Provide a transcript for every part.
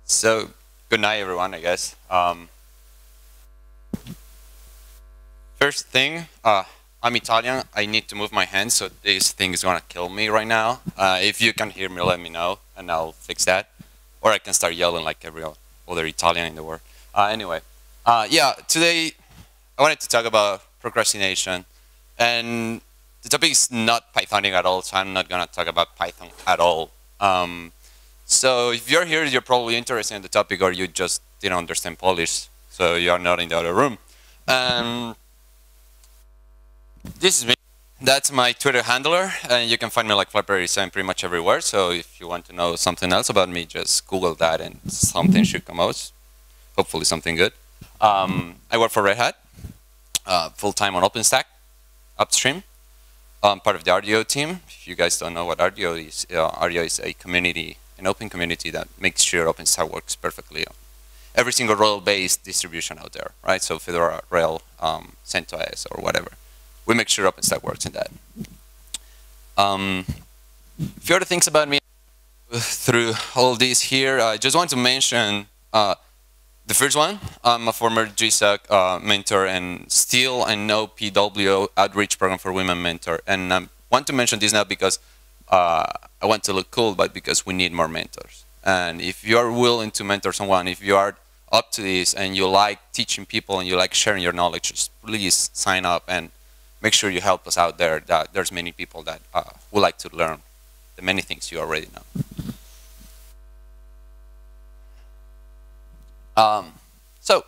So, good night, everyone, I guess. First thing, I'm Italian. I need to move my hands, so this thing is gonna kill me right now. If you can hear me, let me know, and I'll fix that. Or I can start yelling like every other Italian in the world. Anyway, yeah, today I wanted to talk about procrastination. And the topic is not Pythoning at all, so I'm not gonna talk about Python at all. So if you're here, you're probably interested in the topic, or you just didn't understand Polish, so you're not in the other room. This is me. That's my Twitter handler, and you can find me like Flavio pretty much everywhere. So if you want to know something else about me, just Google that, and something should come out. Hopefully something good. I work for Red Hat, full-time on OpenStack, upstream. I'm part of the RDO team. If you guys don't know what RDO is a community, an open community that makes sure OpenStack works perfectly on every single role-based distribution out there, right? So Fedora, Rail, CentOS, or whatever. We make sure OpenStack works in that. A few other things about me through all this here. I just want to mention the first one. I'm a former GSOC mentor and still a no PW outreach program for women mentor. And I want to mention this now because I want to look cool, but because we need more mentors. And if you are willing to mentor someone, if you are up to this and you like teaching people and you like sharing your knowledge, just please sign up and make sure you help us out there. There's many people that would like to learn the many things you already know. So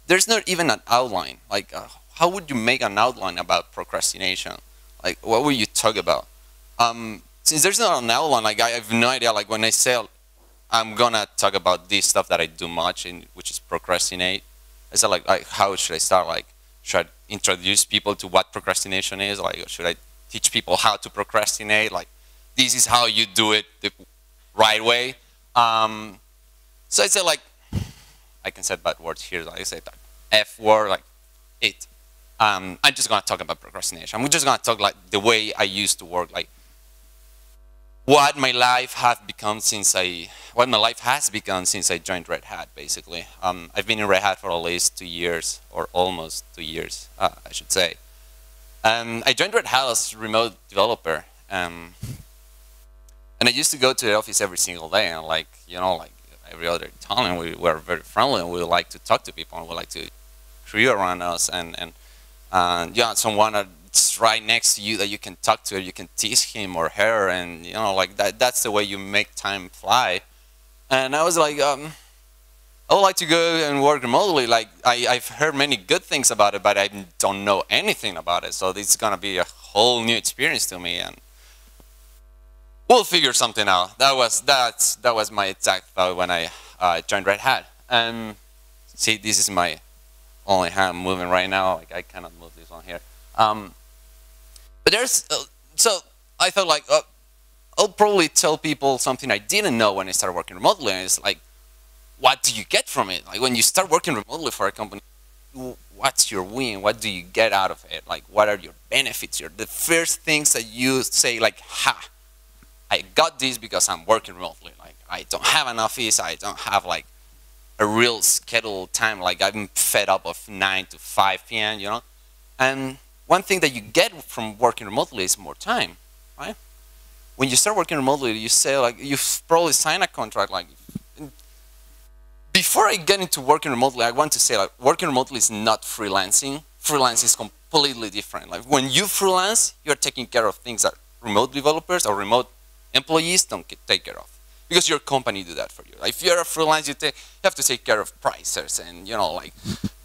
there's not even an outline. Like, how would you make an outline about procrastination? Like, what would you talk about? Since there's not an outline, like, I have no idea. Like, when I say I'm gonna talk about this stuff that I do much, which is procrastinate, I said, like, how should I start? Like, should I introduce people to what procrastination is? Like, should I teach people how to procrastinate? Like, this is how you do it the right way. So I said, like, I can say bad words here. Like I said, F word, like it. I'm just gonna talk about procrastination. I'm just gonna talk like the way I used to work, like what my life has become since I joined Red Hat. Basically, I've been in Red Hat for at least 2 years, or almost 2 years, I should say. I joined Red Hat as a remote developer, and I used to go to the office every single day, and like every other Italian, we were very friendly, and we like to talk to people, and we like to crew around us, and yeah, someone that's right next to you that you can talk to, you can tease him or her, and like that's the way you make time fly. And I was like, I would like to go and work remotely. Like I've heard many good things about it, but I don't know anything about it, so this is gonna be a whole new experience to me, and we'll figure something out. That was my exact thought when I joined Red Hat. And see, this is my only hand moving right now. Like, I cannot move this one here. But there's so I thought, like, I'll probably tell people something I didn't know when I started working remotely. And it's like, what do you get from it? Like, when you start working remotely for a company, what's your win? What do you get out of it? Like, what are your benefits? The first things that you say, like, ha, I got this because I'm working remotely. Like, I don't have an office. I don't have like a real scheduled time. Like, I'm fed up of 9 to 5 p.m. And one thing that you get from working remotely is more time, right? When you start working remotely, you say, like, you probably sign a contract. Like, before I get into working remotely, I want to say, like, working remotely is not freelancing. Freelance is completely different. Like, when you freelance, you're taking care of things that remote developers or remote employees don't take care of, because your company do that for you. Like, if you're a freelance, you have to take care of prices and like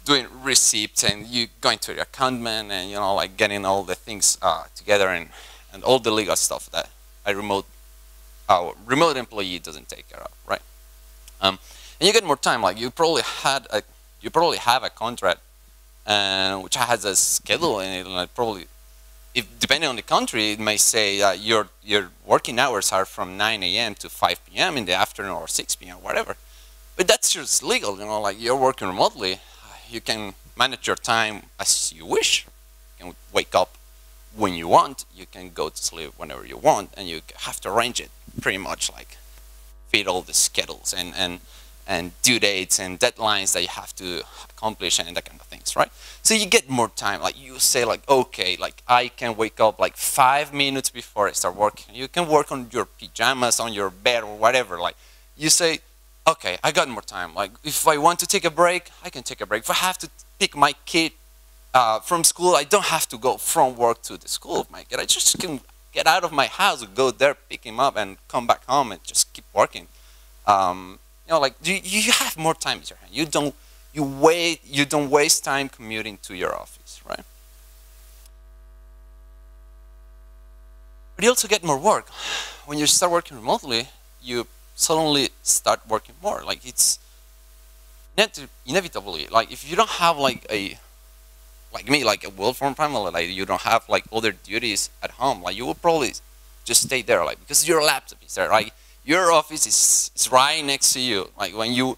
doing receipts, and you going to your accountant, and like getting all the things together, and all the legal stuff that a remote employee doesn't take care of, right? And you get more time. Like, you probably have a contract, which has a schedule in it, and like probably, if depending on the country, it may say your working hours are from 9 a.m. to 5 p.m. in the afternoon, or 6 p.m., whatever. But that's just legal, like, you're working remotely. You can manage your time as you wish. You can wake up when you want. You can go to sleep whenever you want, and you have to arrange it pretty much, like fit all the schedules. And and due dates and deadlines that you have to accomplish and that kind of things, right? So you get more time. Like you say, like, okay, like I can wake up like 5 minutes before I start working. You can work on your pajamas, on your bed, or whatever. Like you say, okay, I got more time. Like if I want to take a break, I can take a break. If I have to pick my kid from school, I don't have to go from work to the school of my kid. I just can get out of my house, go there, pick him up, and come back home and just keep working. You know, like you have more time in your hand. You don't waste time commuting to your office, right? But you also get more work. When you start working remotely, you suddenly start working more. Like it's inevitably, like if you don't have like me, like a well-formed family, like you don't have like other duties at home, like you will probably just stay there, like because your laptop is there, like your office is right next to you. Like when you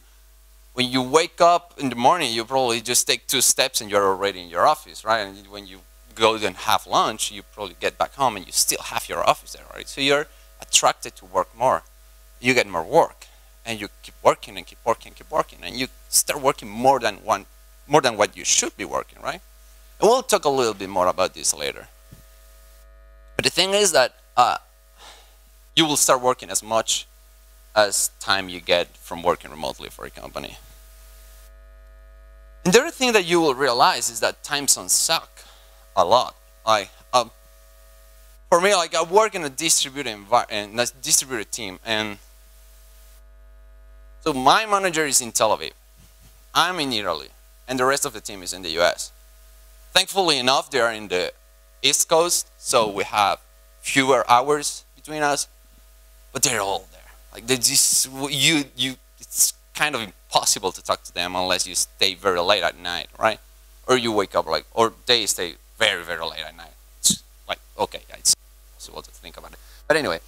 wake up in the morning, you probably just take 2 steps and you're already in your office, right? And when you go and have lunch, you probably get back home and you still have your office there, right? So you're attracted to work more. You get more work, and you keep working and keep working and keep working, and you start working more than what you should be working, right? And we'll talk a little bit more about this later. But the thing is that you will start working as much as time you get from working remotely for a company. And the other thing that you will realize is that time zones suck a lot. Like for me, like I work in a distributed team, and so my manager is in Tel Aviv, I'm in Italy, and the rest of the team is in the US. Thankfully enough, they are in the East Coast, so we have fewer hours between us, but they're all there. Like they just, it's kind of impossible to talk to them unless you stay very late at night, right? Or you wake up like, or they stay very, very late at night. It's like, okay, yeah, it's impossible to think about it. But anyway,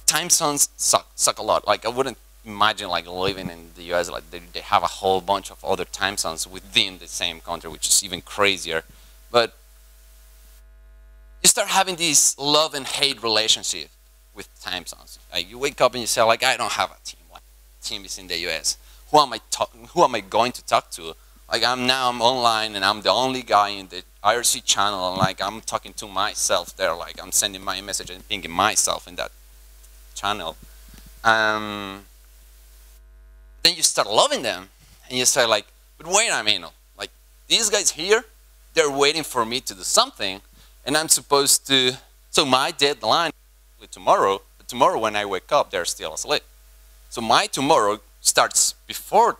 time zones suck a lot. Like I wouldn't imagine like living in the US, like they have a whole bunch of other time zones within the same country, which is even crazier. But you start having this love and hate relationship with time zones. Like you wake up and you say, like, I don't have a team. Like, team is in the US. Who am I going to talk to? Like I'm online and I'm the only guy in the IRC channel, and like I'm talking to myself there. Like I'm sending my message and pinging myself in that channel. Then you start loving them, and you say like, but wait a minute, like these guys here, they're waiting for me to do something, and I'm supposed to, so my deadline is tomorrow, but tomorrow when I wake up, they're still asleep. So my tomorrow starts before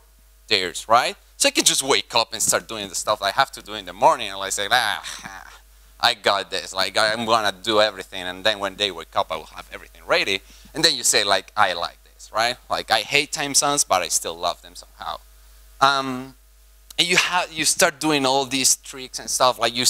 theirs, right? So I can just wake up and start doing the stuff I have to do in the morning, and I say, I got this, like I'm gonna do everything, and then when they wake up, I will have everything ready, and then you say like, I like this, right? Like I hate time zones, but I still love them somehow. And you start doing all these tricks and stuff. Like you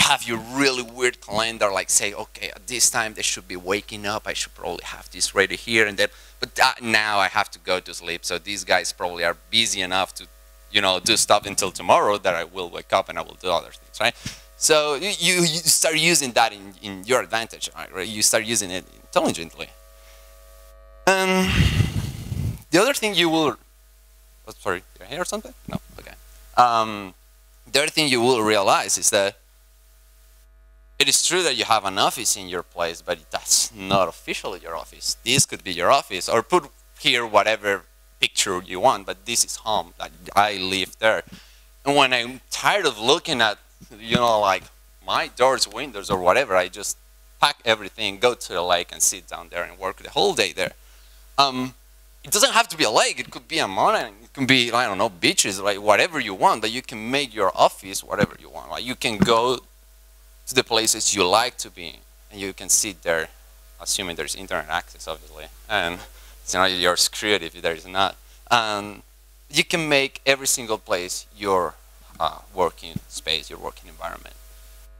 have your really weird calendar. Like say, okay, at this time they should be waking up. I should probably have this ready here and then. But now I have to go to sleep. So these guys probably are busy enough to, you know, do stuff until tomorrow that I will wake up and I will do other things, right? So you start using that in your advantage, right? You start using it intelligently. The other thing you will, oh, sorry, did I hear something? No, okay. The other thing you will realize is that it is true that you have an office in your place, but that's not officially your office. This could be your office, or put here whatever picture you want, but this is home. I live there. And when I'm tired of looking at, you know, like my doors, windows, or whatever, I just pack everything, go to the lake, and sit down there and work the whole day there. It doesn't have to be a lake. It could be a mountain. It can be, I don't know, beaches, like whatever you want. But you can make your office whatever you want. Like you can go to the places you like to be, and you can sit there, assuming there's internet access, obviously. And it's not you're screwed if there is not. You can make every single place your working space, your working environment.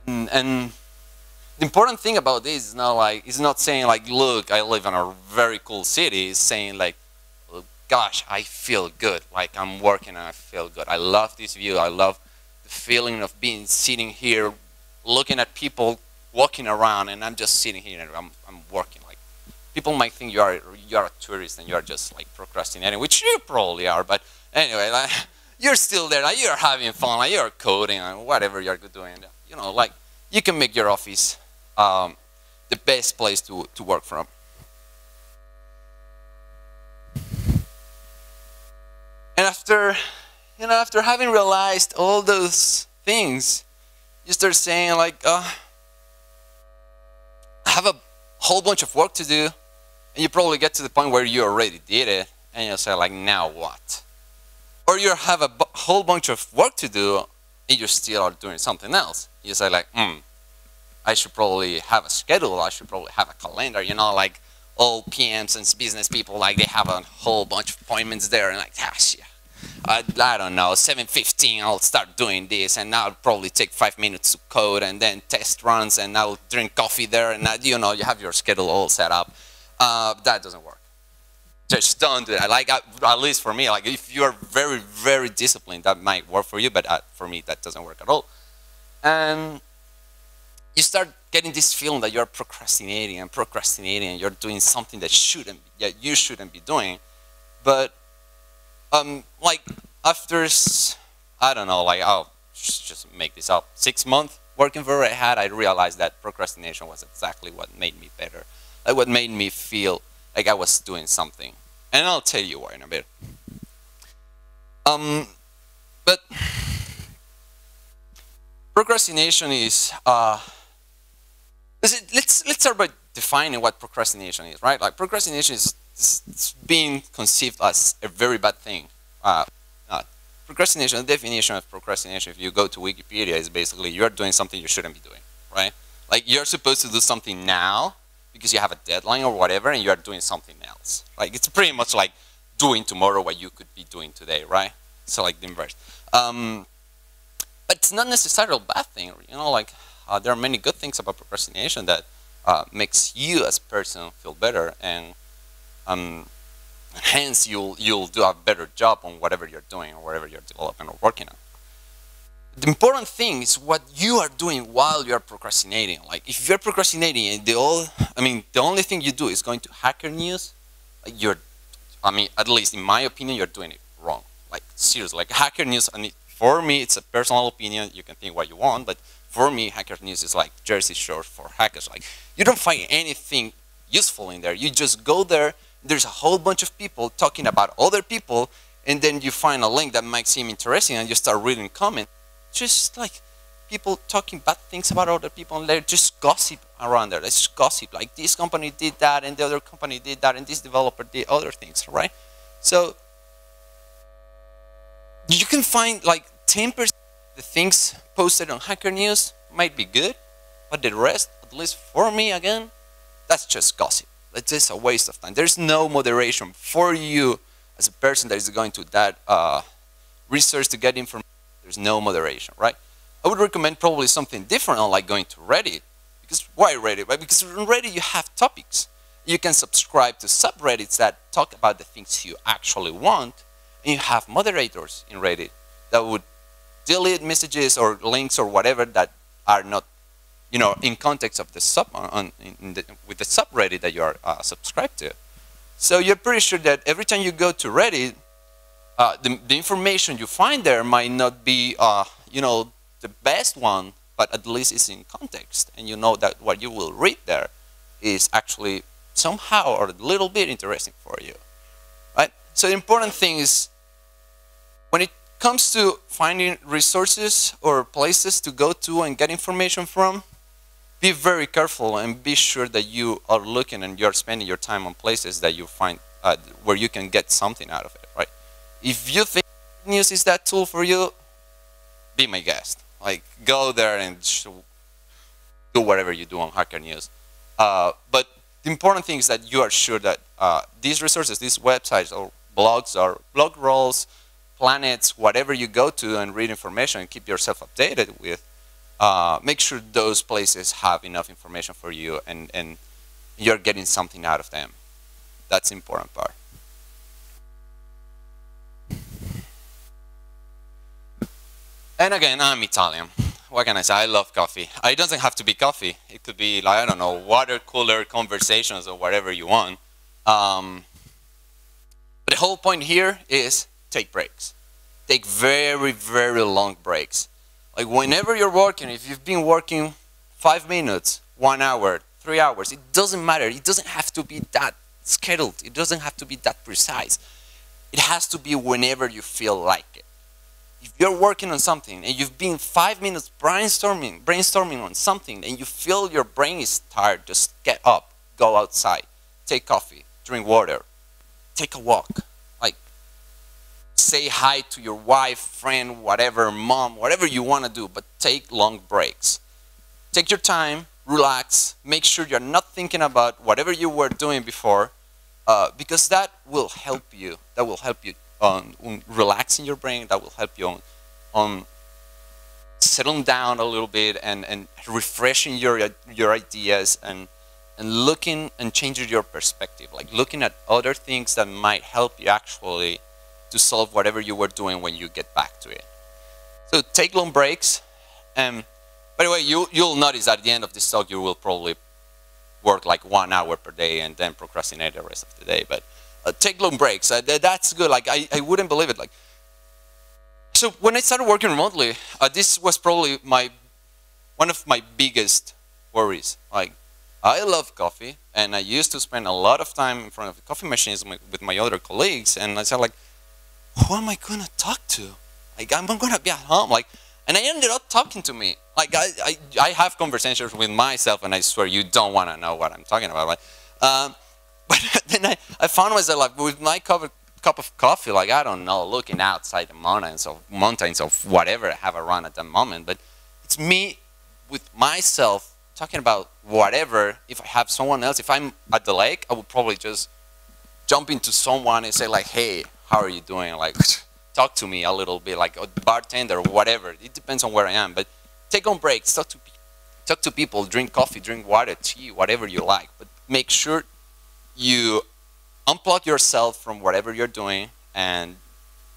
And the important thing about this is not like, it's not saying like, look, I live in a very cool city. It's saying like, gosh, I feel good. Like I'm working and I feel good. I love this view. I love the feeling of being sitting here, looking at people walking around, and I'm just sitting here and I'm working. Like people might think you are a tourist and you are just like procrastinating, which you probably are. But anyway, like, you're still there, like, you're having fun, like, you're coding and whatever you're doing. You know, like, you can make your office the best place to work from. And after, you know, after having realized all those things, you start saying like, I have a whole bunch of work to do, and you probably get to the point where you already did it, and you say like, now what? Or you have a whole bunch of work to do, and you still are doing something else. You say like, I should probably have a schedule, I should probably have a calendar, you know, like all PMs and business people, like they have a whole bunch of appointments there, and like, shit. I don't know, 7:15 I'll start doing this, and I'll probably take 5 minutes to code, and then test runs, and I'll drink coffee there, and you know, you have your schedule all set up. That doesn't work. Just don't do that. Like, at least for me, like, if you're very, very disciplined, that might work for you, but for me, that doesn't work at all. And you start getting this feeling that you're procrastinating, and you're doing something that you shouldn't be doing. But like, after, I don't know, like, I'll just make this up, 6 months working for Red Hat, I realized that procrastination was exactly what made me better, like what made me feel like I was doing something. And I'll tell you why in a bit. But procrastination is, let's start by defining what procrastination is, right? Like, procrastination is it's being conceived as a very bad thing. Procrastination, the definition of procrastination, if you go to Wikipedia, is basically you're doing something you shouldn't be doing, right? Like, you're supposed to do something now because you have a deadline or whatever, and you're doing something else. Like, it's pretty much like doing tomorrow what you could be doing today, right? So, like, the inverse. But it's not necessarily a bad thing, you know, like, there are many good things about procrastination that makes you as a person feel better, and hence you'll do a better job on whatever you're doing or whatever you're developing or working on. The important thing is what you are doing while you're procrastinating. Like, if you're procrastinating and the only thing you do is going to Hacker News, like, at least in my opinion, you're doing it wrong. Like, seriously, like, Hacker News, for me, it's a personal opinion, you can think what you want, but for me, Hacker News is like Jersey Shore for hackers. Like, you don't find anything useful in there. You just go there, there's a whole bunch of people talking about other people, and then you find a link that might seem interesting, and you start reading comments. Just like people talking bad things about other people, and they're just gossip around there. It's just gossip. Like, this company did that, and the other company did that, and this developer did other things, right? So you can find like 10% of the things posted on Hacker News might be good, but the rest, at least for me, again, that's just gossip. It's just a waste of time. There's no moderation for you as a person that is going to that research to get information. There's no moderation, right? I would recommend probably something different, like going to Reddit. Because why Reddit? Right? Because on Reddit you have topics. You can subscribe to subreddits that talk about the things you actually want, and you have moderators in Reddit that would delete messages or links or whatever that are not, you know, in context of the with the subreddit that you are subscribed to. So you're pretty sure that every time you go to Reddit, the information you find there might not be, you know, the best one, but at least it's in context, and you know that what you will read there is actually somehow or a little bit interesting for you, right? So the important thing is, when it comes to finding resources or places to go to and get information from, be very careful and be sure that you are looking and you're spending your time on places that you find where you can get something out of it, right? If you think news is that tool for you, be my guest. Like, go there and do whatever you do on Hacker News. But the important thing is that you are sure that these resources, these websites or blogs or blog rolls, planets, whatever you go to and read information and keep yourself updated with, make sure those places have enough information for you and you're getting something out of them. That's the important part. And again, I'm Italian. what can I say? I love coffee. It doesn't have to be coffee. It could be, like, I don't know, water cooler conversations or whatever you want. But the whole point here is take breaks. Take very, very long breaks. Like whenever you're working, if you've been working 5 minutes, 1 hour, 3 hours, it doesn't matter. It doesn't have to be that scheduled. It doesn't have to be that precise. It has to be whenever you feel like it. If you're working on something and you've been 5 minutes brainstorming on something and you feel your brain is tired, just get up, go outside, take coffee, drink water, take a walk. Like, say hi to your wife, friend, whatever, mom, whatever you want to do, but take long breaks. Take your time, relax, make sure you're not thinking about whatever you were doing before, because that will help you. That will help you on relaxing your brain. That will help you on settling down a little bit and refreshing your ideas and looking and changing your perspective. Like looking at other things that might help you actually to solve whatever you were doing when you get back to it. So take long breaks. By the way, you'll notice at the end of this talk you will probably work like 1 hour per day and then procrastinate the rest of the day. But take long breaks. That's good. Like I wouldn't believe it. Like, so when I started working remotely, this was probably one of my biggest worries. Like, I love coffee, and I used to spend a lot of time in front of the coffee machines with my other colleagues, and I said, like, who am I gonna talk to? Like, I'm gonna be at home. Like, and I ended up talking to me. Like, I have conversations with myself, and I swear you don't want to know what I'm talking about. Like, but then I found myself like with my cup of coffee, like, I don't know, looking outside the mountains of whatever I have around at the moment. But it's me with myself talking about whatever. If I have someone else, if I'm at the lake, I would probably just jump into someone and say like, hey, how are you doing? Like, talk to me a little bit, like a bartender or whatever. It depends on where I am. But take on breaks, talk to people, drink coffee, drink water, tea, whatever you like. But make sure you unplug yourself from whatever you're doing and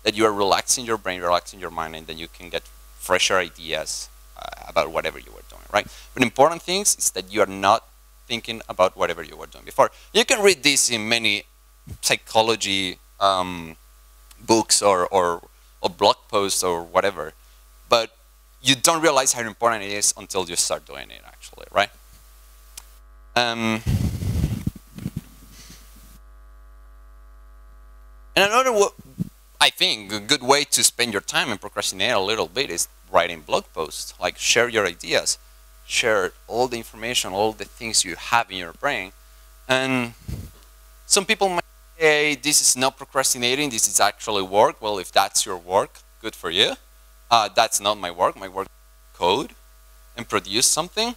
that you are relaxing your brain, relaxing your mind, and then you can get fresher ideas about whatever you were doing, right? But important things is that you are not thinking about whatever you were doing before. You can read this in many psychology books or blog posts or whatever, but you don't realize how important it is until you start doing it, actually, right? And another, I think, a good way to spend your time and procrastinate a little bit is writing blog posts. Like, share your ideas, share all the information, all the things you have in your brain. And some people might say, this is not procrastinating, this is actually work. Well, if that's your work, good for you. That's not my work. My work is code and produce something.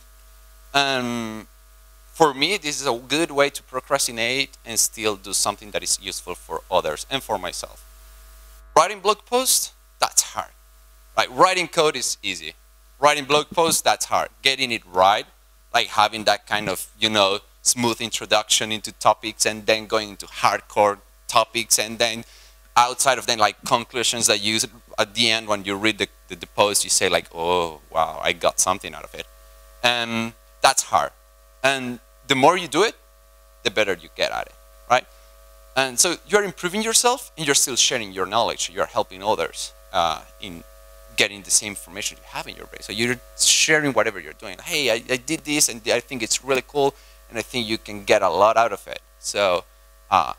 For me, this is a good way to procrastinate and still do something that is useful for others and for myself. Writing blog posts, that's hard. Like, writing code is easy. Writing blog posts, that's hard. Getting it right, like having that kind of, you know, smooth introduction into topics and then going into hardcore topics and then outside of them, like conclusions that you, at the end when you read the post, you say like, oh, wow, I got something out of it. And that's hard. And the more you do it, the better you get at it, right? And so you're improving yourself and you're still sharing your knowledge. You're helping others in getting the same information you have in your brain. So you're sharing whatever you're doing. Hey, I did this and I think it's really cool and I think you can get a lot out of it. So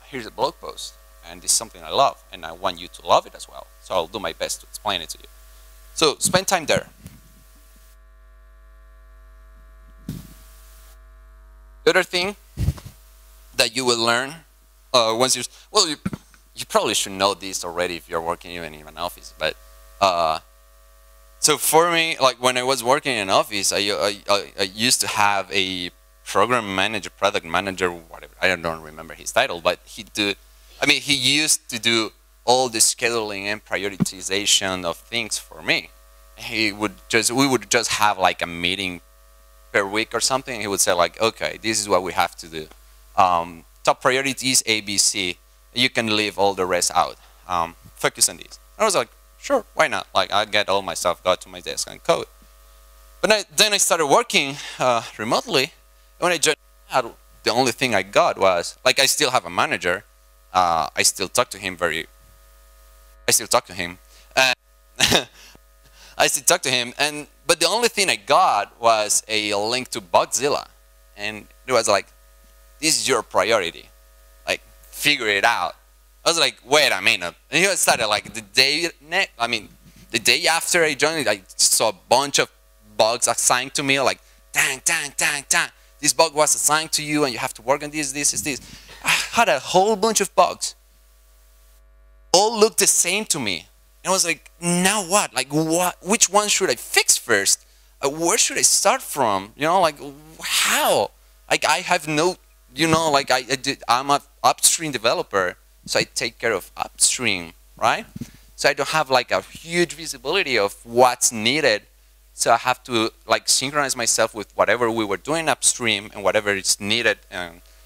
here's a blog post and this is something I love and I want you to love it as well. So I'll do my best to explain it to you. So spend time there. The other thing that you will learn once you're, well, you probably should know this already if you're working even in an office, but so for me, like when I was working in an office, I used to have a program manager, product manager, whatever, I don't remember his title, but he used to do all the scheduling and prioritization of things for me. We would just have like a meeting per week or something. He would say like, okay, this is what we have to do. Top priorities A, B, C. You can leave all the rest out. Focus on these. I was like, sure, why not? Like, I get all my stuff, go to my desk and code. But then I started working remotely. When I joined, the only thing I got was, like, I still have a manager. I still talk to him I still talk to him. I still talk to him, but the only thing I got was a link to Bugzilla, and it was like, "This is your priority, like figure it out." I was like, "Wait a minute!" And he started like the day after I joined, I saw a bunch of bugs assigned to me, like, "Dang, dang, dang, dang! This bug was assigned to you, and you have to work on this, this, this." I had a whole bunch of bugs. All looked the same to me. And I was like, now what? Like, what? Which one should I fix first? Where should I start from? You know, like, how? Like, I have no, you know, like, I'm an upstream developer, so I take care of upstream, right? So I don't have, like, a huge visibility of what's needed. So I have to, like, synchronize myself with whatever we were doing upstream and whatever is needed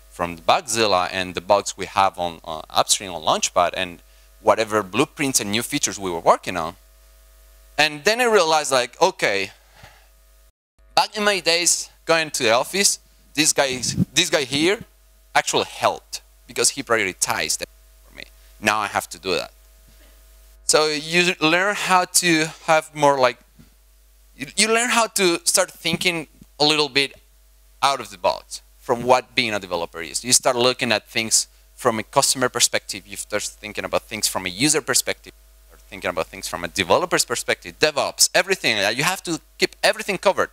from the Bugzilla and the bugs we have on upstream on Launchpad and whatever blueprints and new features we were working on. And then I realized, like, okay, back in my days going to the office, this guy here actually helped because he prioritized it for me. Now I have to do that. So you learn how to have more, like, you learn how to start thinking a little bit out of the box from what being a developer is. You start looking at things from a customer perspective. You start thinking about things from a user perspective. You start thinking about things from a developer's perspective, DevOps, everything. You have to keep everything covered.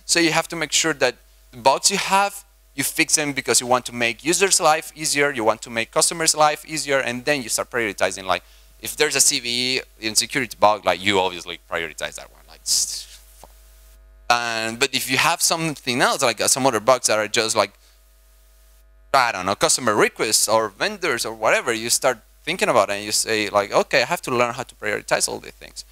So you have to make sure that the bugs you have, you fix them because you want to make users' life easier, you want to make customers' life easier, and then you start prioritizing. Like, if there's a CVE in security bug, like, you obviously prioritize that one. Like, but if you have something else, like some other bugs that are just like, I don't know, customer requests or vendors or whatever, you start thinking about it and you say, like, okay, I have to learn how to prioritize all these things.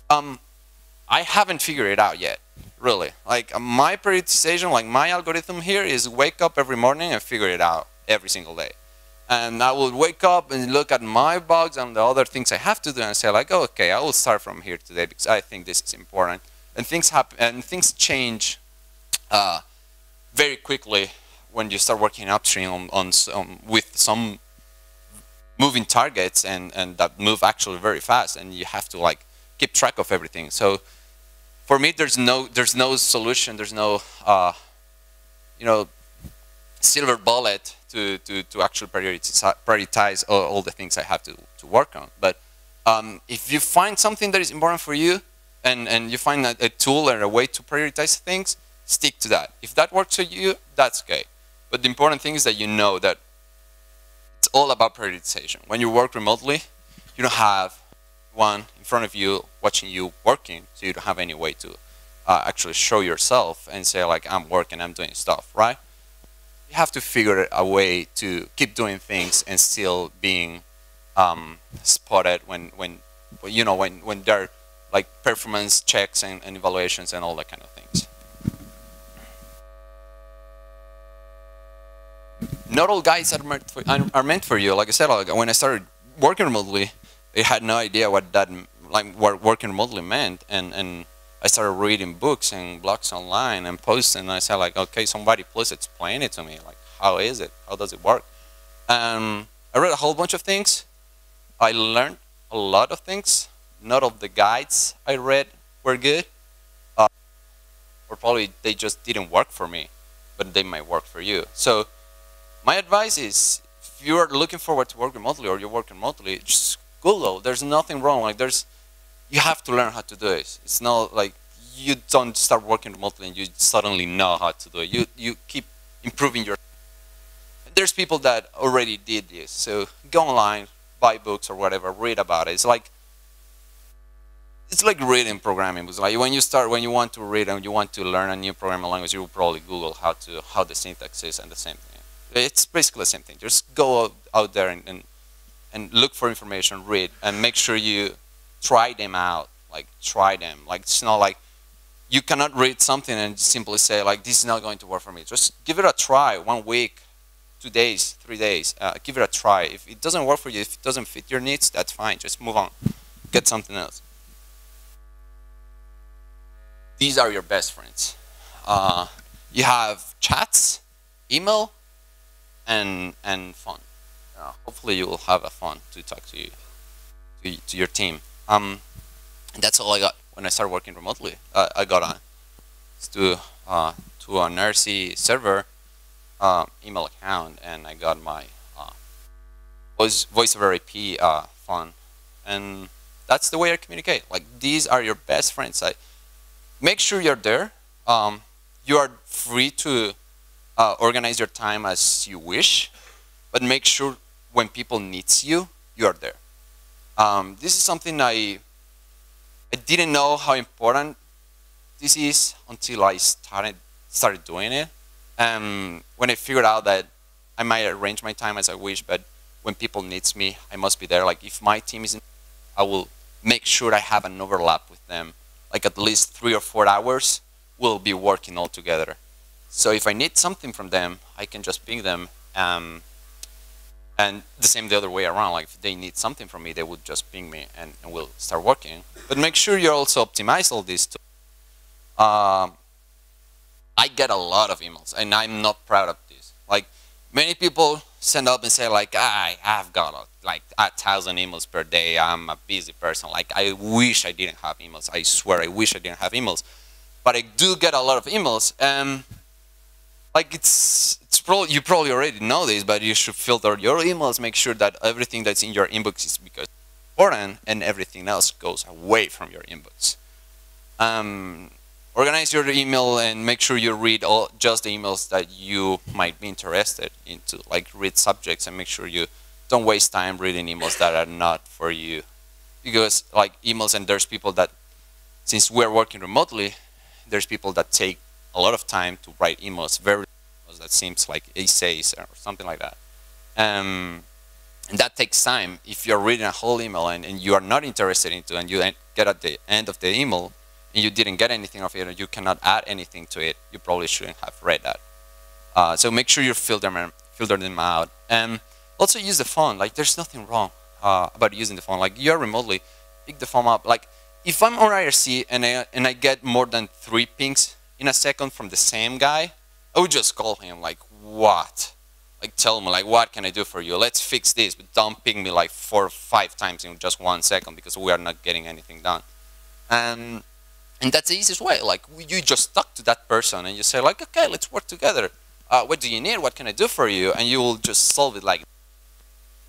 I haven't figured it out yet, really. Like, my prioritization, like my algorithm here is wake up every morning and figure it out every single day. And I will wake up and look at my bugs and the other things I have to do and say, like, oh, okay, I will start from here today because I think this is important. And things happen and things change very quickly when you start working upstream with some moving targets and that move actually very fast, and you have to, like, keep track of everything. So for me, there's no solution, there's no you know, silver bullet to actually prioritize all the things I have to work on. But if you find something that is important for you and you find a tool or a way to prioritize things, stick to that. If that works for you, that's okay. But the important thing is that you know that it's all about prioritization. When you work remotely, you don't have one in front of you watching you working, so you don't have any way to actually show yourself and say, like, I'm working, I'm doing stuff, right? You have to figure a way to keep doing things and still being spotted when you know, when there are, like, performance checks and evaluations and all that kind of things. Not all guides are meant for you. Like I said, like, when I started working remotely, I had no idea what that, like, what working remotely meant, and I started reading books and blogs online and posts, and I said, like, okay, somebody please explain it to me. Like, how is it? How does it work? I read a whole bunch of things. I learned a lot of things. Not all the guides I read were good, or probably they just didn't work for me, but they might work for you. So my advice is, if you are looking forward to work remotely or you work remotely, just Google. There's nothing wrong. Like, you have to learn how to do it. It's not like you don't start working remotely and you suddenly know how to do it. You keep improving your. There's people that already did this. So go online, buy books or whatever, read about it. It's like reading programming. It's like when you want to read and you want to learn a new programming language, you will probably Google how the syntax is and the same thing. It's basically the same thing. Just go out there and look for information, read, and make sure you try them out. Like, try them. Like, it's not like you cannot read something and simply say, like, this is not going to work for me. Just give it a try. 1 week, 2 days, 3 days. Give it a try. If it doesn't work for you, if it doesn't fit your needs, that's fine. Just move on. Get something else. these are your best friends. You have chats, email, and fun. Hopefully you will have a fun to talk to your team. And that's all I got when I started working remotely. I got on to an RC server email account, and I got my voice over IP fun, and that's the way I communicate. Like, these are your best friends. Make sure you're there. You are free to organize your time as you wish, but make sure when people needs you, you are there. This is something I didn't know how important this is until I started doing it. When I figured out that I might arrange my time as I wish, but when people needs me, I must be there. Like, if my team isn't, I will make sure I have an overlap with them. Like, at least 3 or 4 hours, we'll be working all together. So if I need something from them, I can just ping them. And the same the other way around. Like, if they need something from me, they would just ping me, and we'll start working. But make sure you also optimize all this too. I get a lot of emails, and I'm not proud of this. Like, many people send up and say, like, I've got like 1,000 emails per day. I'm a busy person. Like, I wish I didn't have emails. I swear, I wish I didn't have emails. But I do get a lot of emails. Like, it's probably, you probably already know this, but you should filter your emails. Make sure that everything that's in your inbox is because it's important, and everything else goes away from your inbox. Organize your email and make sure you read just the emails that you might be interested into. Like, read subjects, and make sure you don't waste time reading emails that are not for you. Because, like, emails, and there's people that, since we're working remotely, there's people that take a lot of time to write emails, that seems like essays or something like that. And that takes time. If you're reading a whole email and you are not interested into it, and you get at the end of the email, and you didn't get anything of it, and you cannot add anything to it, you probably shouldn't have read that. So make sure you filter them out. And also use the phone. Like, there's nothing wrong about using the phone. Like, you're remotely, pick the phone up. Like, if I'm on IRC and I get more than 3 pings in a second from the same guy, I would just call him. Like, what? Like, tell him, like, what can I do for you? Let's fix this, but don't ping me like 4 or 5 times in just 1 second, because we are not getting anything done. And that's the easiest way. Like, you just talk to that person and you say, like, okay, let's work together. What do you need? What can I do for you? And you will just solve it. Like,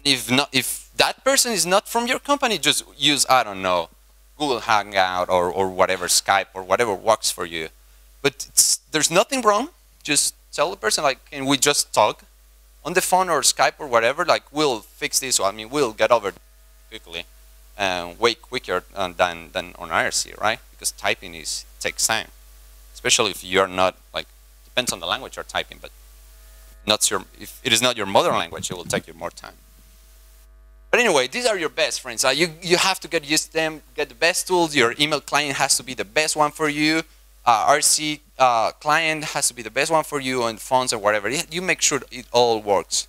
if that person is not from your company, just use, I don't know, Google Hangout or whatever, Skype or whatever works for you. But there's nothing wrong. Just tell the person, like, can we just talk on the phone or Skype or whatever? Like, we'll fix this. I mean, we'll get over it quickly. Way quicker than on IRC, right? Because typing takes time, especially if you're not, like, depends on the language you're typing, but if it is not your mother language, it will take you more time. But anyway, these are your best friends. You have to get used to them, get the best tools. Your email client has to be the best one for you. RC client has to be the best one for you, and phones or whatever. You make sure it all works.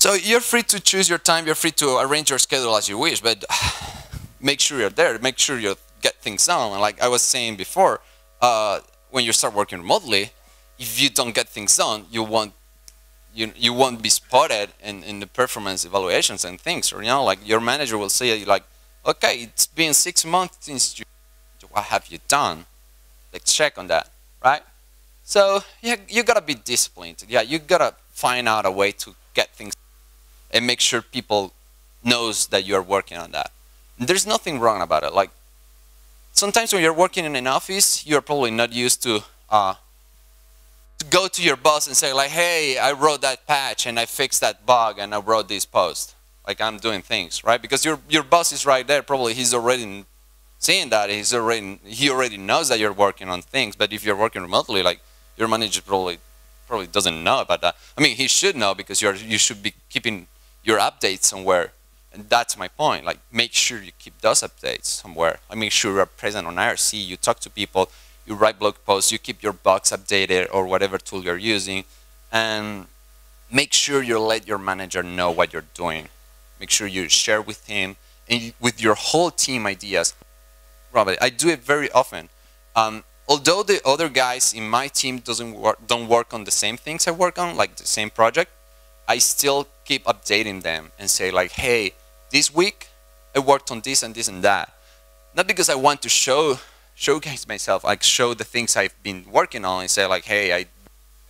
So you're free to choose your time. You're free to arrange your schedule as you wish, but make sure you're there. Make sure you get things done. And like I was saying before, when you start working remotely, if you don't get things done, you won't be spotted in the performance evaluations and things. Or, you know, like, your manager will say, like, okay, it's been 6 months since you. What have you done? Let's check on that, right? So yeah, you gotta be disciplined. Yeah, you gotta find out a way to get things and make sure people knows that you're working on that. And there's nothing wrong about it. Like, sometimes when you're working in an office, you're probably not used to go to your boss and say, like, hey, I wrote that patch and I fixed that bug and I wrote this post. Like, I'm doing things, right? Because your boss is right there. Probably he's already seeing that. He already knows that you're working on things. But if you're working remotely, like, your manager probably doesn't know about that. I mean, he should know, because you should be keeping your updates somewhere. And that's my point. Like, make sure you keep those updates somewhere. I make sure you're present on IRC. You talk to people. You write blog posts. You keep your bugs updated or whatever tool you're using. And make sure you let your manager know what you're doing. Make sure you share with him and with your whole team ideas. Robert, I do it very often. Although the other guys in my team don't work on the same things I work on, like the same project, I still keep updating them and say like, hey, this week I worked on this and this and that. Not because I want to showcase myself, like show the things I've been working on and say like, hey, I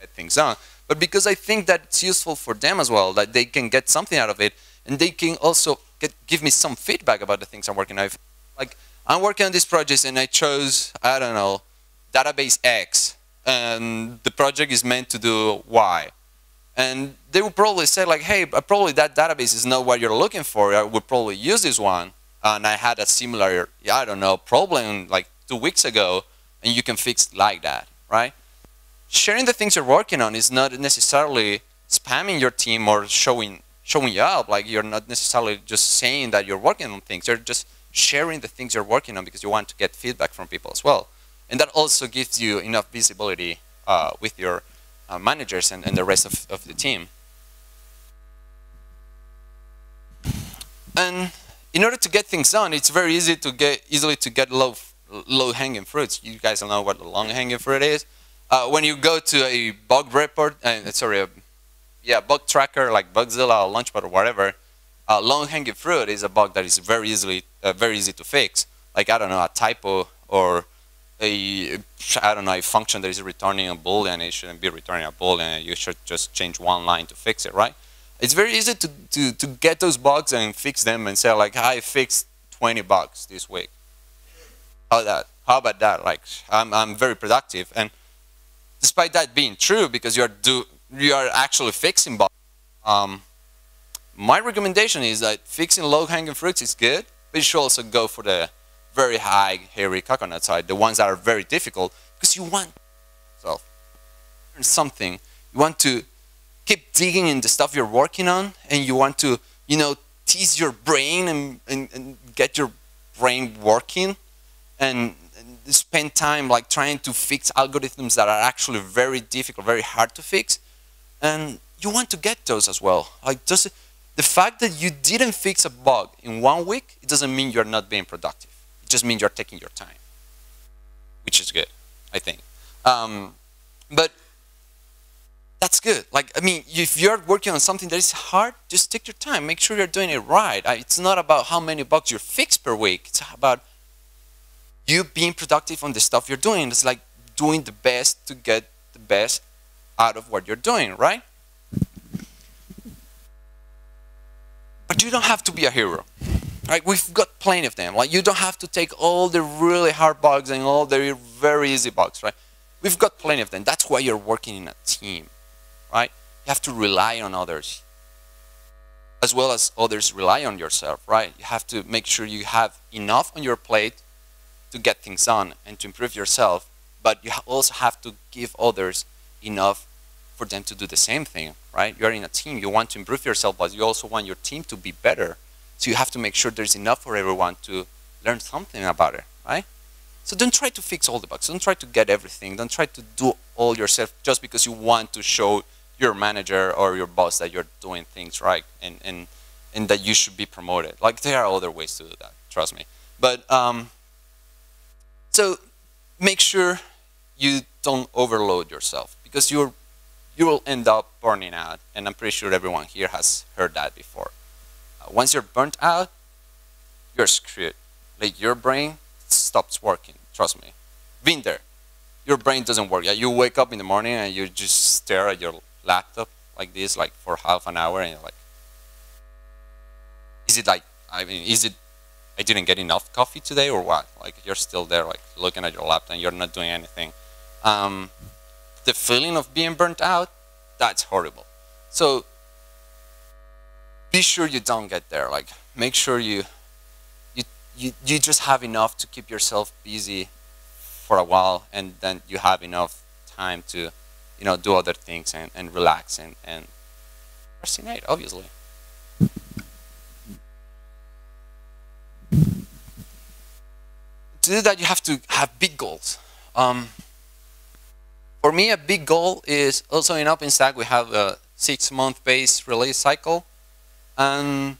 get things done, but because I think that it's useful for them as well, that they can get something out of it, and they can also give me some feedback about the things I'm working on. Like, I'm working on this project and I chose, I don't know, database X, and the project is meant to do Y. And they would probably say like, hey, probably that database is not what you're looking for. I would probably use this one. And I had a similar, I don't know, problem like 2 weeks ago, and you can fix like that, right? Sharing the things you're working on is not necessarily spamming your team or showing you up. Like, you're not necessarily just saying that you're working on things. You're just sharing the things you're working on because you want to get feedback from people as well. And that also gives you enough visibility with your managers and the rest of the team. And in order to get things done, it's very easy to get low-hanging fruits. You guys don't know what the long-hanging fruit is. When you go to a bug report, bug tracker like Bugzilla or Launchpad or whatever, long-hanging fruit is a bug that is very easy to fix. Like, I don't know, a typo or a function that is returning a boolean. It shouldn't be returning a boolean. You should just change one line to fix it, right? It's very easy to get those bugs and fix them and say like, I fixed 20 bugs this week. How about that? Like, I'm very productive. And despite that being true, because you are actually fixing bugs, my recommendation is that fixing low-hanging fruits is good, but you should also go for the very high, hairy coconut side, the ones that are very difficult, because you want to learn something. You want to keep digging in the stuff you're working on, and you want to, tease your brain and get your brain working, and spend time like trying to fix algorithms that are actually very difficult, very hard to fix. And you want to get those as well. Like, just the fact that you didn't fix a bug in 1 week, it doesn't mean you're not being productive. It just means you're taking your time, which is good, I think. But that's good. Like, I mean, if you're working on something that is hard, just take your time. Make sure you're doing it right. It's not about how many bugs you fix per week. It's about you being productive on the stuff you're doing. It's like doing the best to get the best out of what you're doing, right? But you don't have to be a hero, right? We've got plenty of them. Like, you don't have to take all the really hard bugs and all the very easy bugs, right? We've got plenty of them. That's why you're working in a team, right? You have to rely on others, as well as others rely on yourself, right? You have to make sure you have enough on your plate to get things done and to improve yourself, but you also have to give others enough for them to do the same thing, right? You're in a team, you want to improve yourself, but you also want your team to be better. So you have to make sure there's enough for everyone to learn something about it, right? So don't try to fix all the bugs, don't try to get everything, don't try to do all yourself just because you want to show your manager or your boss that you're doing things right and that you should be promoted. Like, there are other ways to do that, trust me. But so make sure you don't overload yourself, because you will end up burning out, and I'm pretty sure everyone here has heard that before. Once you're burnt out, you're screwed. Like, your brain stops working, trust me. Been there. Your brain doesn't work. You wake up in the morning and you just stare at your laptop like this, like for half an hour, and you're like, is it I didn't get enough coffee today or what? Like, you're still there, like looking at your laptop and you're not doing anything. The feeling of being burnt out, that's horrible. So be sure you don't get there. Like, make sure you just have enough to keep yourself busy for a while, and then you have enough time to, do other things and relax and procrastinate, obviously. To do that, you have to have big goals. For me, a big goal is also in OpenStack, we have a 6-month base release cycle. And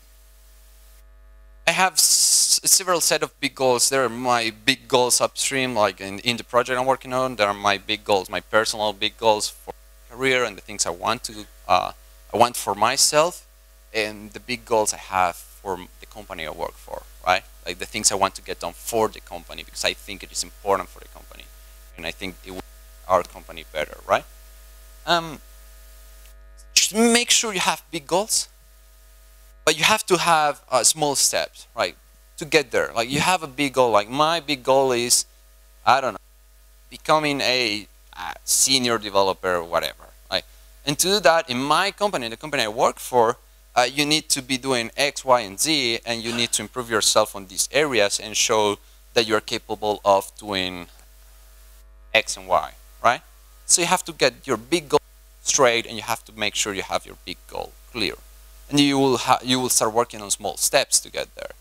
I have several set of big goals. There are my big goals upstream, like in the project I'm working on. There are my big goals, my personal big goals for career and the things I want to, I want for myself, and the big goals I have for the company I work for, right? Like the things I want to get done for the company because I think it is important for the company, and I think it will make our company better, right? Just make sure you have big goals. But you have to have small steps, right, to get there. Like you have a big goal. Like my big goal is, I don't know, becoming a senior developer or whatever. Right? And to do that, in my company, the company I work for, you need to be doing X, Y, and Z, and you need to improve yourself on these areas and show that you're capable of doing X and Y, right? So you have to get your big goal straight, and you have to make sure you have your big goal clear. And you will start working on small steps to get there.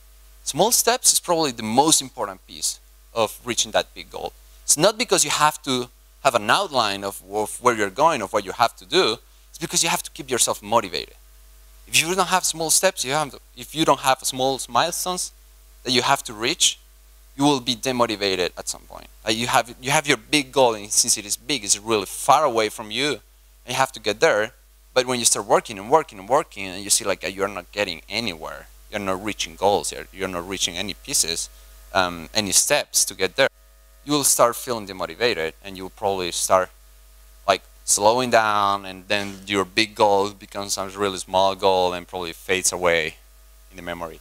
Small steps is probably the most important piece of reaching that big goal. It's not because you have to have an outline of where you're going, of what you have to do. It's because you have to keep yourself motivated. If you don't have small steps, if you don't have small milestones that you have to reach, you will be demotivated at some point. You have your big goal, and since it is big, it's really far away from you, and you have to get there. But when you start working and working and working, and you see like you're not getting anywhere, you're not reaching goals, you're not reaching any pieces, any steps to get there, you will start feeling demotivated, and you'll probably start like slowing down, and then your big goal becomes a really small goal and probably fades away in the memory.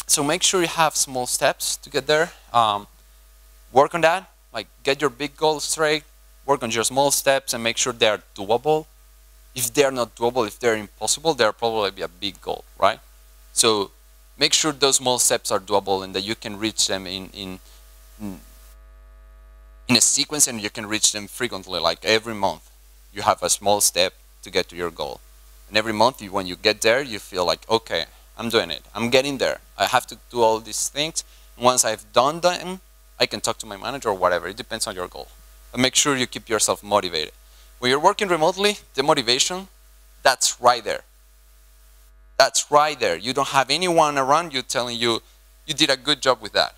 So make sure you have small steps to get there. Work on that, like get your big goal straight. Work on your small steps and make sure they are doable. If they are not doable, if they're impossible, they'll probably be a big goal, right? So make sure those small steps are doable and that you can reach them in a sequence, and you can reach them frequently, like every month. You have a small step to get to your goal. And every month, when you get there, you feel like, okay, I'm doing it. I'm getting there. I have to do all these things. And once I've done them, I can talk to my manager or whatever. It depends on your goal. And make sure you keep yourself motivated. When you're working remotely, the motivation, that's right there. That's right there. You don't have anyone around you telling you, you did a good job with that.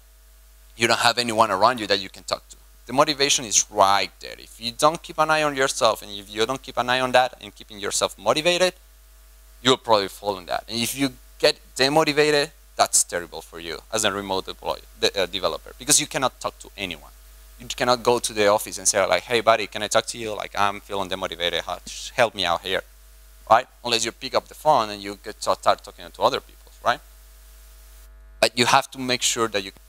You don't have anyone around you that you can talk to. The motivation is right there. If you don't keep an eye on yourself, and if you don't keep an eye on that and keeping yourself motivated, you'll probably fall in that. And if you get demotivated, that's terrible for you as a remote developer, because you cannot talk to anyone. You cannot go to the office and say like, hey buddy, can I talk to you? Like, I'm feeling demotivated, help me out here, right? Unless you pick up the phone and you get to start talking to other people, right? But you have to make sure that you can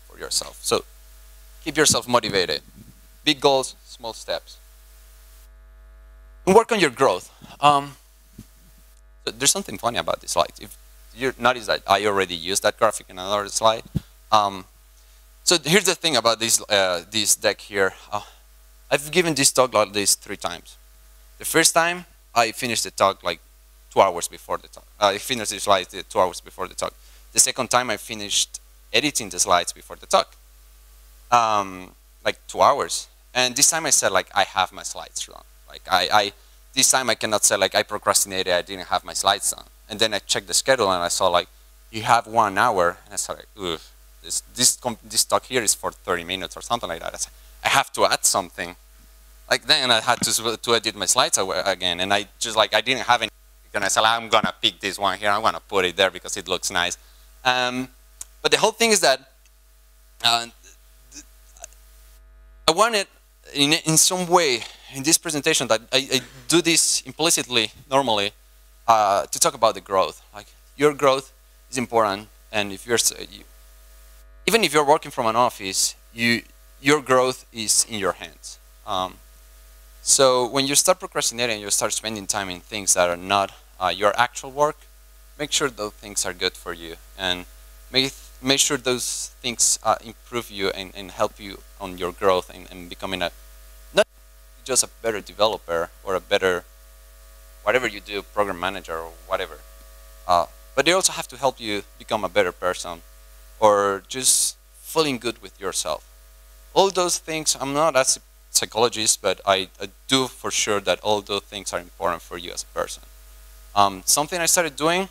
for yourself. So keep yourself motivated. Big goals, small steps. And work on your growth. So there's something funny about this slide. If you notice that I already used that graphic in another slide. So here's the thing about this deck here. I've given this talk like this 3 times. The first time, I finished the talk like 2 hours before the talk. I finished the slides 2 hours before the talk. The second time, I finished editing the slides before the talk. Like 2 hours. And this time I said like, I have my slides wrong. Like this time I cannot say like, I procrastinated, I didn't have my slides done. And then I checked the schedule and I saw like, you have 1 hour. And I said like, ugh. This talk here is for 30 minutes or something like that. I said, I have to add something. Like then I had to edit my slides again, and I just like, I didn't have any, and I said, I'm gonna pick this one here, I'm gonna put it there because it looks nice. But the whole thing is that I wanted in some way in this presentation that I do this implicitly normally to talk about the growth. Like your growth is important, and if even if you're working from an office, your growth is in your hands. So when you start procrastinating, you start spending time in things that are not your actual work, make sure those things are good for you, and make sure those things improve you and help you on your growth and becoming not just a better developer or a better, whatever you do, program manager or whatever. But they also have to help you become a better person, or just feeling good with yourself. All those things, I'm not a psychologist, but I do for sure that all those things are important for you as a person. Something I started doing,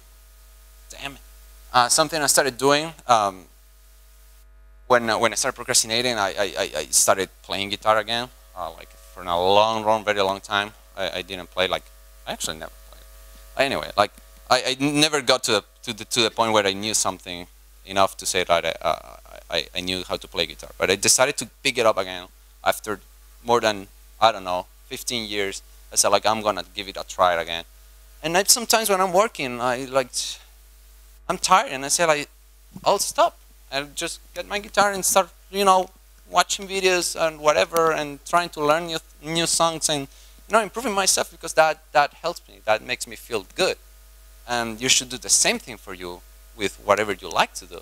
damn it, Something I started doing when I started procrastinating, I started playing guitar again. Like for a very long time, I didn't play. Like I actually never played. Anyway, like I never got to the point where I knew something enough to say that I knew how to play guitar. But I decided to pick it up again after more than, I don't know, 15 years. I said like I'm gonna give it a try again. And sometimes when I'm working, I'm tired, and I say like I'll stop. I'll just get my guitar and start, watching videos and whatever, and trying to learn new songs and improving myself, because that helps me. That makes me feel good. And you should do the same thing for you with whatever you like to do.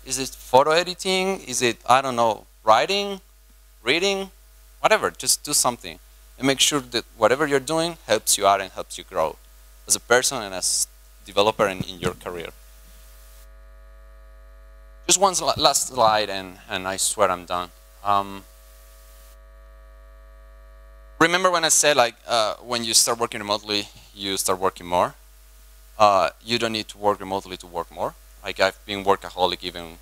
Is it photo editing? Is it, I don't know, writing, reading, whatever? Just do something and make sure that whatever you're doing helps you out and helps you grow as a person and as developer in your career. Just one last slide, and I swear I'm done. Remember when I said like when you start working remotely, you start working more. You don't need to work remotely to work more. Like I've been workaholic even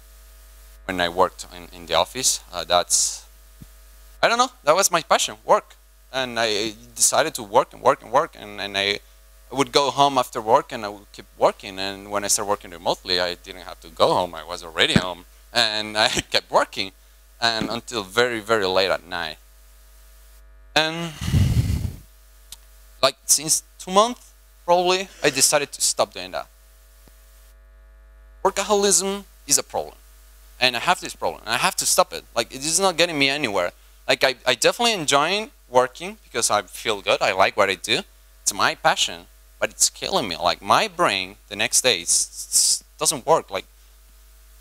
when I worked in the office. I don't know, that was my passion, work. And I decided to work and work and work, and I would go home after work and I would keep working. And when I started working remotely, I didn't have to go home. I was already home, and I kept working, and until very, very late at night. And like since 2 months, probably, I decided to stop doing that. Workaholism is a problem, and I have this problem, and I have to stop it. Like, it is not getting me anywhere. Like, I definitely enjoy working because I feel good. I like what I do. It's my passion, but it's killing me. Like, my brain the next day doesn't work. Like,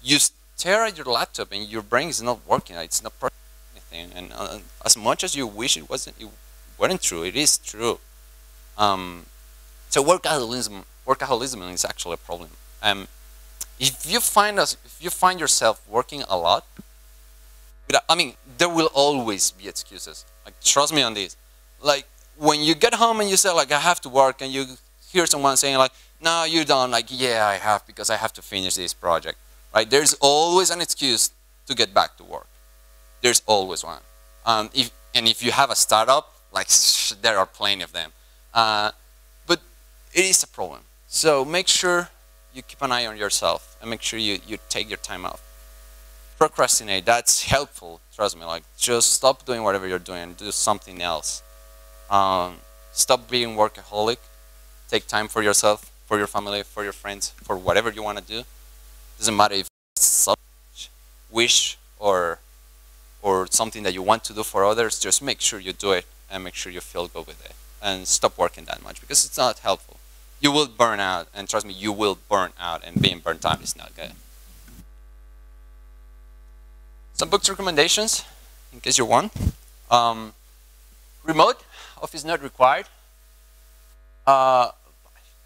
you stare at your laptop and your brain is not working. It's not processing anything. And as much as you wish it wasn't true, it is true. So workaholism is actually a problem. If you find yourself working a lot, I mean, there will always be excuses. Like, trust me on this. Like, when you get home and you say like I have to work, and you hear someone saying like, no, you don't. Like, yeah, I have, because I have to finish this project. Right? There's always an excuse to get back to work. There's always one. If you have a startup, like there are plenty of them. But it is a problem. So make sure you keep an eye on yourself and make sure you take your time off. Procrastinate, that's helpful, trust me. Like, just stop doing whatever you're doing and do something else. Stop being workaholic. Take time for yourself, for your family, for your friends, for whatever you want to do. Doesn't matter if it's selfish, wish, or something that you want to do for others. Just make sure you do it and make sure you feel good with it. And stop working that much, because it's not helpful. You will burn out, and trust me, you will burn out, and being burnt out is not good. Some books recommendations, in case you want. Remote, office not required. I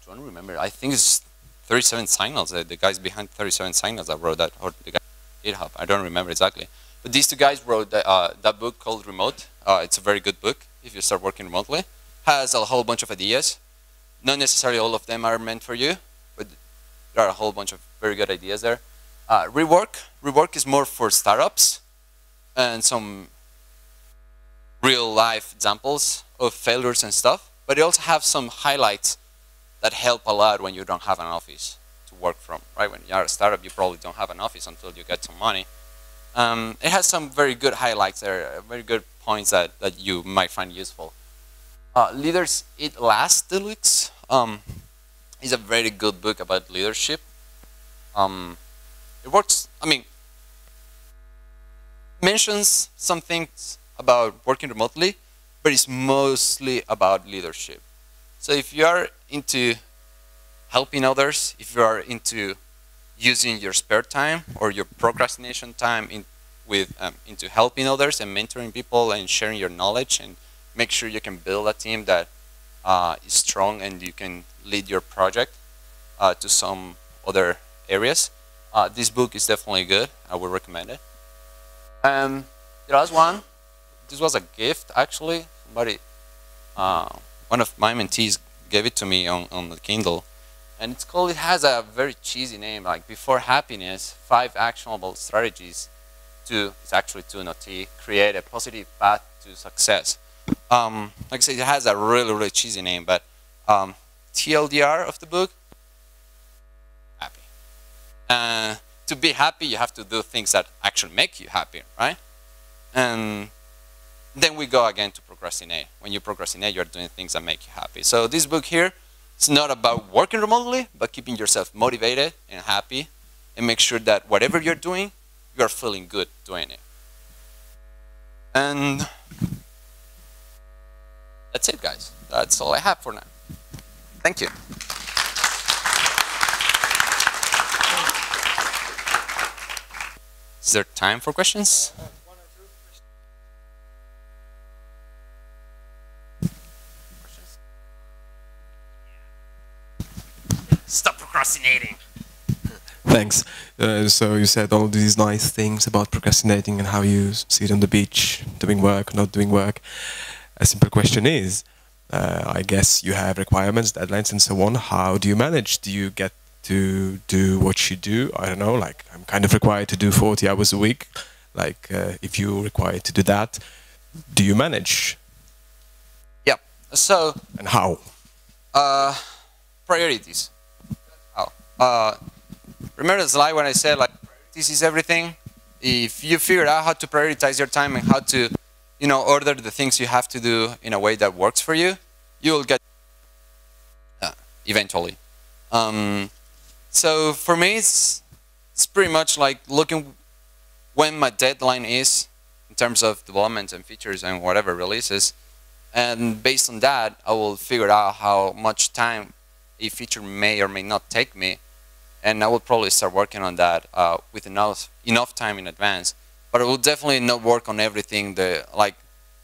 don't remember, I think it's 37 Signals, the guys behind 37 Signals that wrote that, or the guy at GitHub, I don't remember exactly. But these two guys wrote that book called Remote. It's a very good book if you start working remotely. Has a whole bunch of ideas. Not necessarily all of them are meant for you, but there are a whole bunch of very good ideas there. Rework is more for startups and some real life examples of failures and stuff, but it also have some highlights that help a lot when you don't have an office to work from, right? When you're a startup, you probably don't have an office until you get some money. It has some very good highlights there, very good points that you might find useful. Leaders Eat Last Deluxe is a very good book about leadership. It works, I mean, mentions some things about working remotely, but it's mostly about leadership. So if you are into helping others, if you are into using your spare time or your procrastination time into helping others and mentoring people and sharing your knowledge, and make sure you can build a team that is strong and you can lead your project to some other areas. This book is definitely good. I would recommend it. The last one, this was a gift actually. Somebody, one of my mentees gave it to me on the Kindle. And it's called, it has a very cheesy name, like Before Happiness, 5 Actionable Strategies to, it's actually 2, not T, create a positive path to success. Like I said, it has a really, really cheesy name, but TLDR of the book, happy. To be happy, you have to do things that actually make you happy, right? And then we go again to procrastinate. When you procrastinate, you're doing things that make you happy. So this book here, it's not about working remotely, but keeping yourself motivated and happy, and make sure that whatever you're doing, you're feeling good doing it. And that's it, guys. That's all I have for now. Thank you. Is there time for questions? One or two questions. Stop procrastinating. Thanks. So you said all these nice things about procrastinating and how you sit on the beach doing work, not doing work. A simple question is, I guess you have requirements, deadlines, and so on. How do you manage? Do you get to do what you do? I don't know, like I'm kind of required to do 40 hours a week. Like if you're required to do that, do you manage? Yeah. So. And how? Priorities. How? Remember the slide when I said like priorities is everything? If you figure out how to prioritize your time and how to, you know, order the things you have to do in a way that works for you, you will get eventually. So for me, it's pretty much like looking when my deadline is in terms of development and features and whatever releases, and based on that, I will figure out how much time a feature may or may not take me, and I will probably start working on that with enough time in advance. But I will definitely not work on everything. Like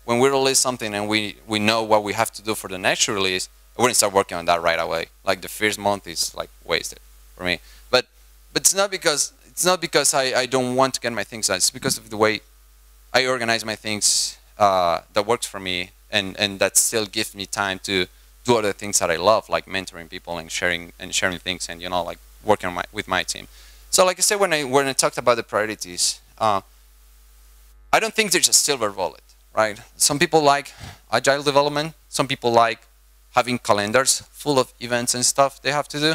when we release something and we know what we have to do for the next release, I wouldn't start working on that right away. Like the first month is like wasted for me. But it's not because I don't want to get my things done. It's because of the way I organize my things that works for me, and that still gives me time to do other things that I love, like mentoring people and sharing things, and, you know, like working on with my team. So like I said, when I talked about the priorities, I don't think there's a silver bullet, right? Some people like agile development. Some people like having calendars full of events and stuff they have to do.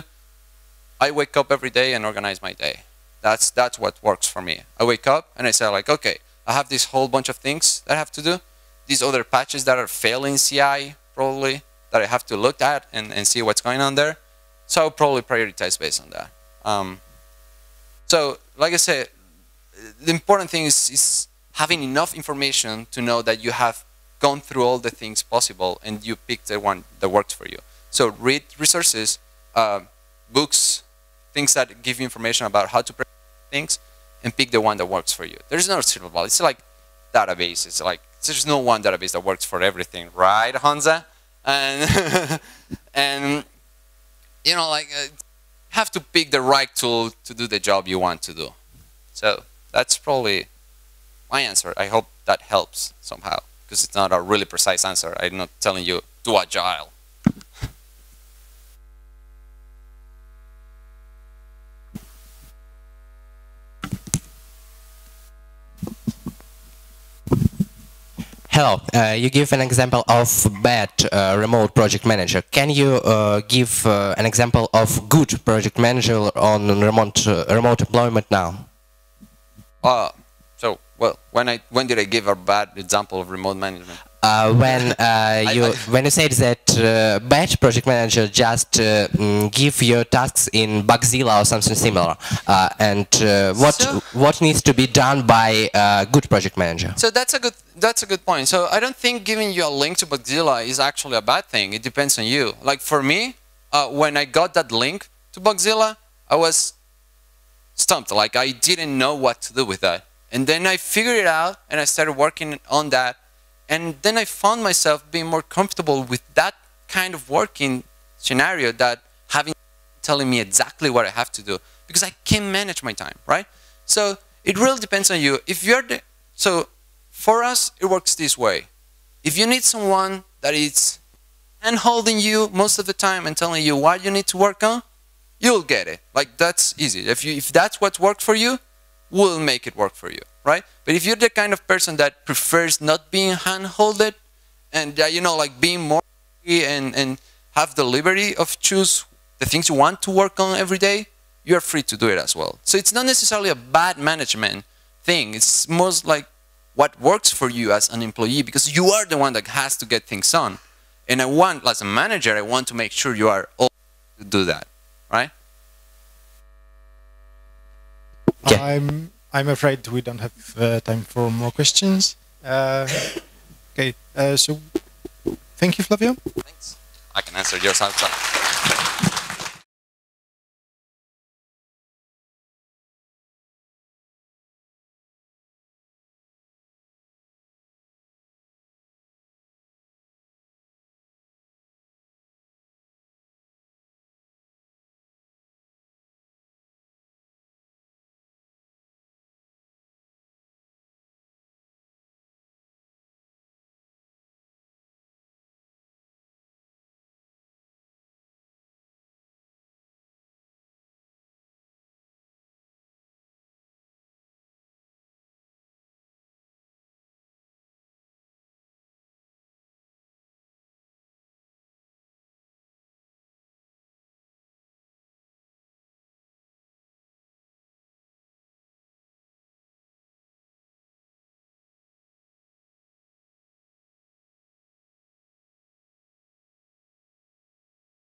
I wake up every day and organize my day. That's what works for me. I wake up and I say like, okay, I have this whole bunch of things that I have to do. These other patches that are failing CI probably that I have to look at and see what's going on there. So I'll probably prioritize based on that. So like I said, the important thing is having enough information to know that you have gone through all the things possible and you pick the one that works for you. So read resources, books, things that give you information about how to prepare things, and pick the one that works for you. There's no silver bullet. It's like databases. Like there's no one database that works for everything, right, Hansa? And and you know, like have to pick the right tool to do the job you want to do. So that's probably my answer. I hope that helps somehow, because it's not a really precise answer. I'm not telling you do agile. Hello, you give an example of bad remote project manager. Can you give an example of good project manager on remote employment now? So, well, when did I give a bad example of remote management? When you said that bad project manager just give your tasks in Bugzilla or something similar, and what needs to be done by a good project manager? So that's a good point. So I don't think giving you a link to Bugzilla is actually a bad thing. It depends on you. Like for me, when I got that link to Bugzilla, I was stumped. Like I didn't know what to do with that. And then I figured it out and I started working on that. And then I found myself being more comfortable with that kind of working scenario, that telling me exactly what I have to do, because I can manage my time, right? So it really depends on you. If you're so for us, it works this way. If you need someone that is hand-holding you most of the time and telling you what you need to work on, you'll get it. Like, that's easy. If that's what worked for you, we'll make it work for you, right? But if you're the kind of person that prefers not being hand-holded and, you know, like being more free and have the liberty of choose the things you want to work on every day, you're free to do it as well. So it's not necessarily a bad management thing. It's most like what works for you as an employee, because you are the one that has to get things done. And I want, as a manager, I want to make sure you are able to do that, right? Yeah. I'm afraid we don't have time for more questions. Okay, so thank you, Flavio. Thanks. I can answer yours outside.